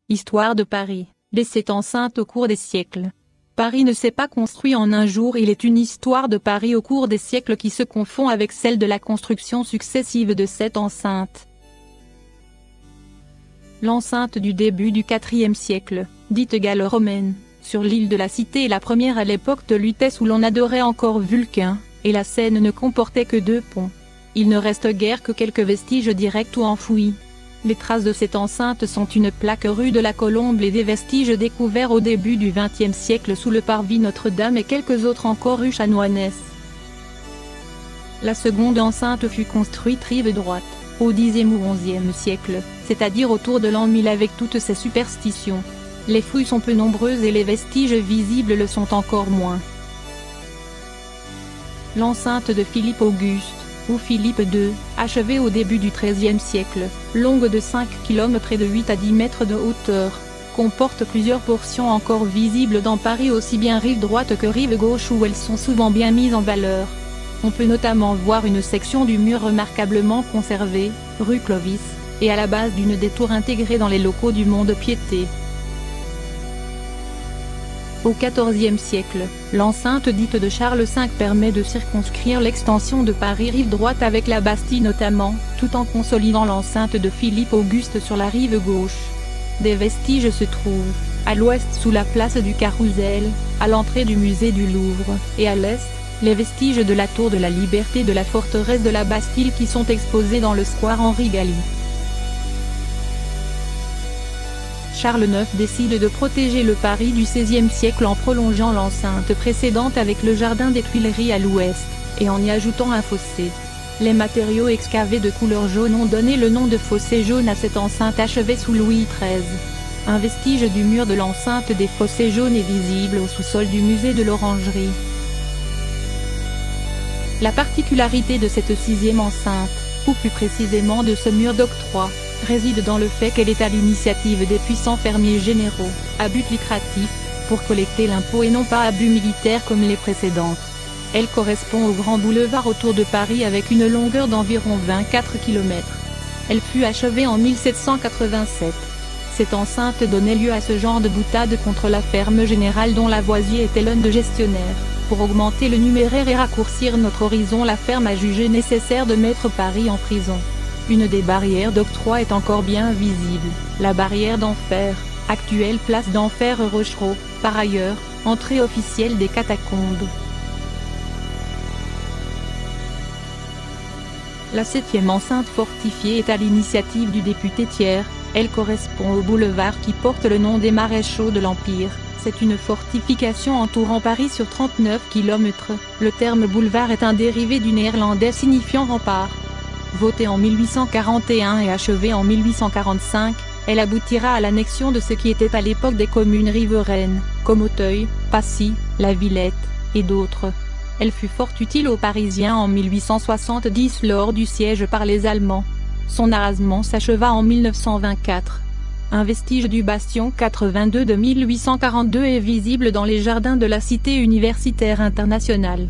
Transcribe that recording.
Histoire de Paris, cette enceinte au cours des siècles. Paris ne s'est pas construit en un jour, il est une histoire de Paris au cours des siècles qui se confond avec celle de la construction successive de cette enceinte. L'enceinte du début du IVe siècle, dite gallo-romaine, sur l'île de la Cité est la première à l'époque de Lutèce où l'on adorait encore Vulcain, et la Seine ne comportait que 2 ponts. Il ne reste guère que quelques vestiges directs ou enfouis. Les traces de cette enceinte sont une plaque rue de la Colombe et des vestiges découverts au début du XXe siècle sous le parvis Notre-Dame et quelques autres encore rue Chanoinesse. La seconde enceinte fut construite rive droite, au Xe ou XIe siècle, c'est-à-dire autour de l'an 1000 avec toutes ses superstitions. Les fouilles sont peu nombreuses et les vestiges visibles le sont encore moins. L'enceinte de Philippe Auguste, ou Philippe II, achevée au début du XIIIe siècle, longue de 5 km et de 8 à 10 mètres de hauteur, comporte plusieurs portions encore visibles dans Paris aussi bien rive droite que rive gauche où elles sont souvent bien mises en valeur. On peut notamment voir une section du mur remarquablement conservée, rue Clovis, et à la base d'une des tours intégrée dans les locaux du Mont-de-Piété. Au XIVe siècle, l'enceinte dite de Charles V permet de circonscrire l'extension de Paris rive droite avec la Bastille notamment, tout en consolidant l'enceinte de Philippe Auguste sur la rive gauche. Des vestiges se trouvent, à l'ouest sous la place du Carrousel, à l'entrée du musée du Louvre, et à l'est, les vestiges de la tour de la Liberté de la forteresse de la Bastille qui sont exposés dans le square Henri Galli. Charles IX décide de protéger le Paris du XVIe siècle en prolongeant l'enceinte précédente avec le jardin des Tuileries à l'ouest, et en y ajoutant un fossé. Les matériaux excavés de couleur jaune ont donné le nom de fossé jaune à cette enceinte achevée sous Louis XIII. Un vestige du mur de l'enceinte des fossés jaunes est visible au sous-sol du musée de l'Orangerie. La particularité de cette 6e enceinte, ou plus précisément de ce mur d'octroi, réside dans le fait qu'elle est à l'initiative des puissants fermiers généraux, à but lucratif, pour collecter l'impôt et non pas à but militaire comme les précédentes. Elle correspond au grand boulevard autour de Paris avec une longueur d'environ 24 km. Elle fut achevée en 1787. Cette enceinte donnait lieu à ce genre de boutade contre la ferme générale dont Lavoisier était l'un des gestionnaires. Pour augmenter le numéraire et raccourcir notre horizon, la ferme a jugé nécessaire de mettre Paris en prison. Une des barrières d'octroi est encore bien visible, la barrière d'Enfer, actuelle place d'Enfer Rochereau, par ailleurs, entrée officielle des catacombes. La 7e enceinte fortifiée est à l'initiative du député Thiers, elle correspond au boulevard qui porte le nom des maréchaux de l'Empire. C'est une fortification entourant Paris sur 39 km. Le terme boulevard est un dérivé du néerlandais signifiant rempart. Votée en 1841 et achevée en 1845, elle aboutira à l'annexion de ce qui était à l'époque des communes riveraines, comme Auteuil, Passy, La Villette, et d'autres. Elle fut fort utile aux Parisiens en 1870 lors du siège par les Allemands. Son arasement s'acheva en 1924. Un vestige du bastion 82 de 1842 est visible dans les jardins de la Cité universitaire internationale.